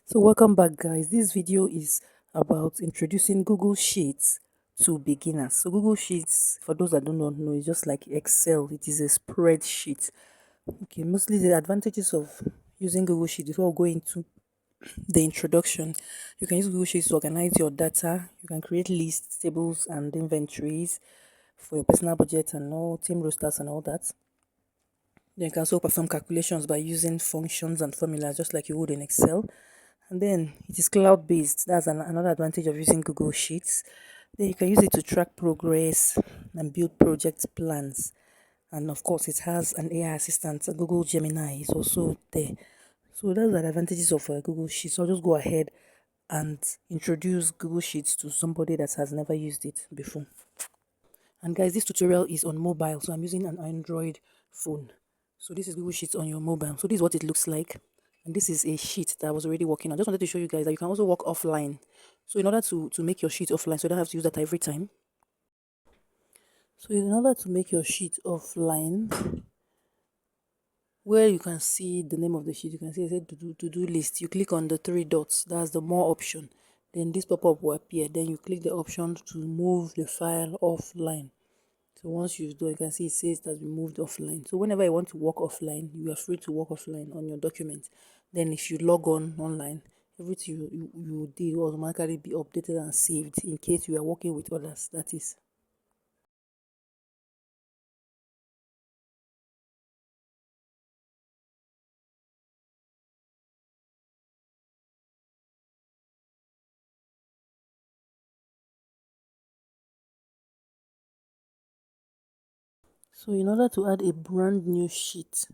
So welcome back, guys. This video is about introducing Google Sheets to beginners. So Google Sheets, for those that do not know, is just like Excel. It is a spreadsheet. Okay, mostly the advantages of using Google Sheets before we go into the introduction. You can use Google Sheets to organize your data. You can create lists, tables, and inventories for your personal budget and all team rosters and all that. Then you can also perform calculations by using functions and formulas just like you would in Excel. And then it is cloud based. That's another advantage of using Google Sheets. Then you can use it to track progress and build project plans. And of course, it has an AI assistant. Google Gemini is also there. So those are the advantages of Google Sheets. So I'll just go ahead and introduce Google Sheets to somebody that has never used it before. And guys, this tutorial is on mobile, so I'm using an Android phone. So this is Google Sheets on your mobile. So this is what it looks like. And this is a sheet that I was already working on. I just wanted to show you guys that you can also work offline. So in order to make your sheet offline, so you don't have to use that every time. So in order to make your sheet offline, where you can see the name of the sheet, you can see it said to-do list. You click on the three dots, that's the more option. Then this pop-up will appear. Then you click the option to move the file offline. So once you've done, you can see it says it has been moved offline. So whenever you want to work offline, you are free to work offline on your document. Then if you log on online, everything you did will automatically be updated and saved in case you are working with others. That is. So in order to add a brand new sheet,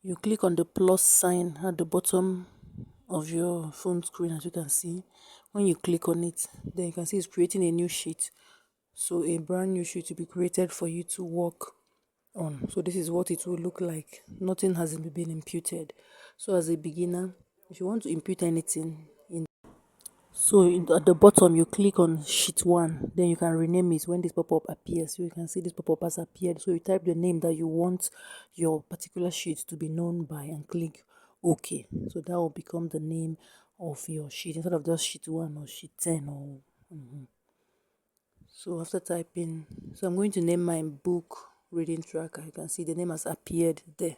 you click on the plus sign at the bottom of your phone screen, as you can see. When you click on it, then you can see it's creating a new sheet. So a brand new sheet will be created for you to work on. So this is what it will look like. Nothing has been imputed. So as a beginner, if you want to impute anything in, at the bottom you click on sheet 1, then you can rename it when this pop-up appears. So you can see this pop-up has appeared. So you type the name that you want your particular sheet to be known by and click OK. So that will become the name of your sheet instead of just sheet 1 or sheet 10 or So after typing, so I'm going to name my book reading tracker. You can see the name has appeared there.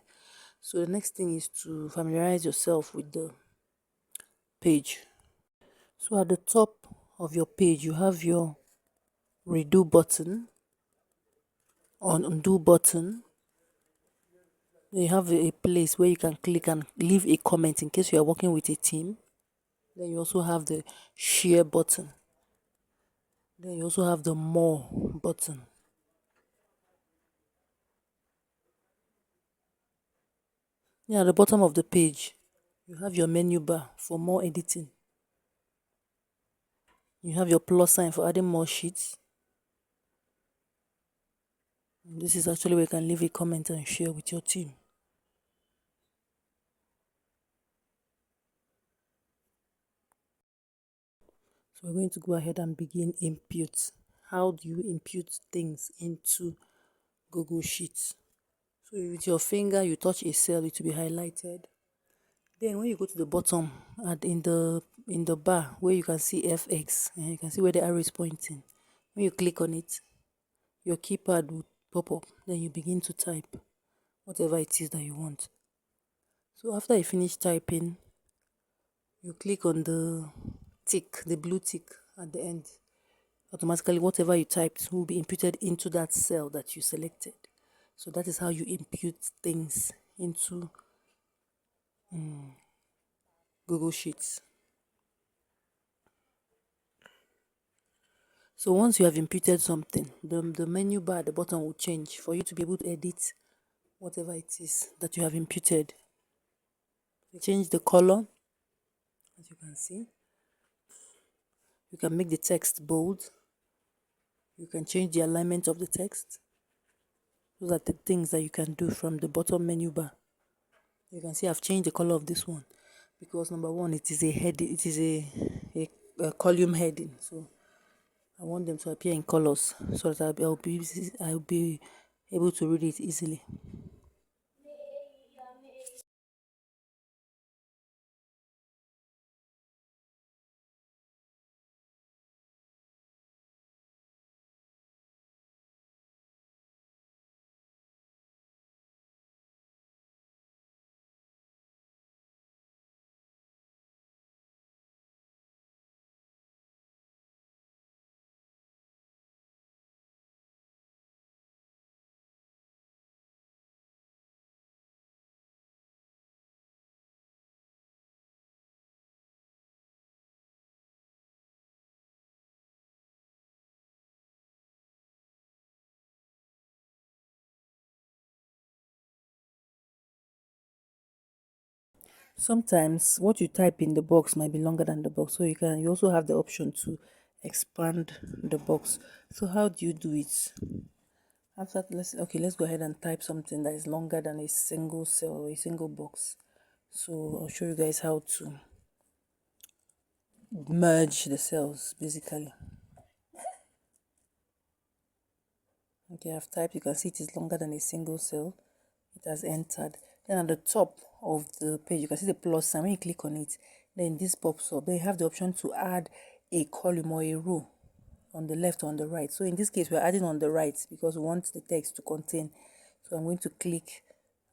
So the next thing is to familiarize yourself with the page. So at the top of your page, you have your redo button, on undo button. Then you have a place where you can click and leave a comment in case you are working with a team. Then you also have the share button. Then you also have the more button. Yeah, at the bottom of the page, you have your menu bar for more editing. You have your plus sign for adding more sheets. This is actually where you can leave a comment and share with your team. So we're going to go ahead and begin impute. How do you impute things into Google Sheets? So with your finger, you touch a cell, it will be highlighted. Then when you go to the bottom and in the bar where you can see FX, and you can see where the arrow is pointing. When you click on it, your keypad will pop up. Then you begin to type whatever it is that you want. So after you finish typing, you click on the tick, the blue tick at the end. Automatically, whatever you typed will be imputed into that cell that you selected. So that is how you impute things into Google Sheets. So once you have imputed something, the menu bar at the bottom will change for you to be able to edit whatever it is that you have imputed. You change the color, as you can see. You can make the text bold. You can change the alignment of the text. Those are the things that you can do from the bottom menu bar. You can see I've changed the color of this one because number one, it is a head, it is a column heading. So I want them to appear in colors so that I'll be able to read it easily. Sometimes what you type in the box might be longer than the box, so you also have the option to expand the box. So how do you do it? After let's go ahead and type something that is longer than a single cell or a single box. So I'll show you guys how to merge the cells basically. Okay, I've typed, you can see it is longer than a single cell. It has entered. Then at the top of the page, you can see the plus sign. When you click on it, then this pops up. Then you have the option to add a column or a row on the left or on the right. So in this case, we're adding on the right because we want the text to contain. So I'm going to click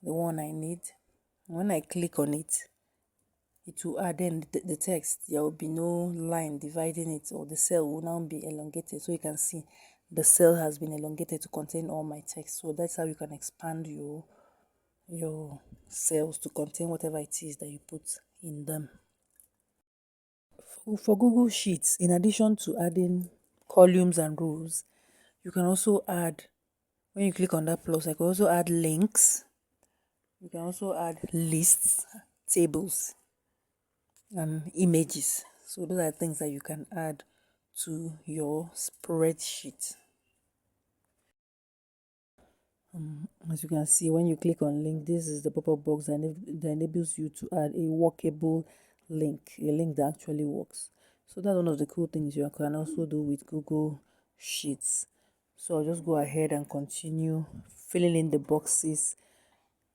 the one I need. When I click on it, it will add then the text. There will be no line dividing it, or the cell will now be elongated. So you can see the cell has been elongated to contain all my text. So that's how you can expand your cells to contain whatever it is that you put in them. For Google Sheets, in addition to adding columns and rows, you can also add, when you click on that plus, I can also add links. You can also add lists, tables, and images. So those are things that you can add to your spreadsheet. As you can see, when you click on link, this is the pop-up box that enables you to add a workable link, a link that actually works. So that's one of the cool things you can also do with Google Sheets. So I'll just go ahead and continue filling in the boxes,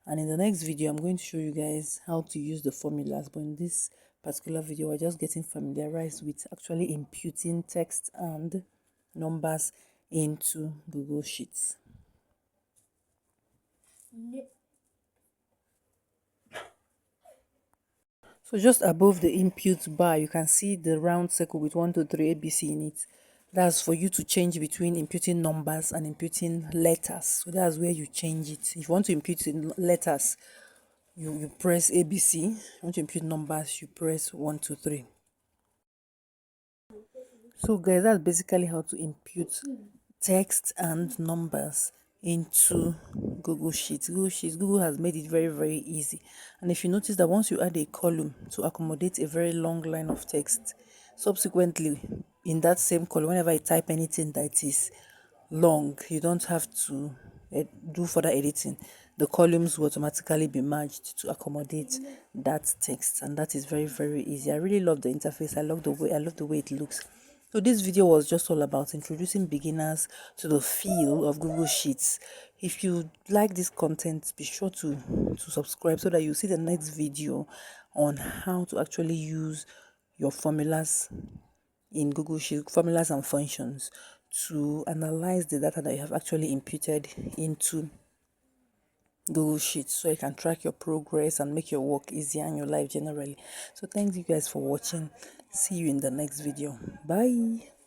and in the next video I'm going to show you guys how to use the formulas. But in this particular video, we're just getting familiarized with actually imputing text and numbers into Google Sheets. So just above the input bar, you can see the round circle with 1, 2, 3 ABC in it. That's for you to change between imputing numbers and imputing letters. So that's where you change it. If you want to impute in letters, you press ABC. If you want to impute numbers, you press 1, 2, 3. So guys, that's basically how to impute text and numbers into Google Sheets. Google has made it very, very easy. And if you notice that once you add a column to accommodate a very long line of text, subsequently in that same column, whenever I type anything that is long, you don't have to do further editing. The columns will automatically be merged to accommodate that text, and that is very, very easy. I really love the interface. I love the way it looks. So this video was just all about introducing beginners to the feel of Google Sheets. If you like this content, be sure to subscribe so that you see the next video on how to actually use your formulas in Google Sheets, formulas and functions, to analyze the data that you have actually imputed into Google Sheets, so you can track your progress and make your work easier and your life generally. So thanks you guys for watching. See you in the next video. Bye.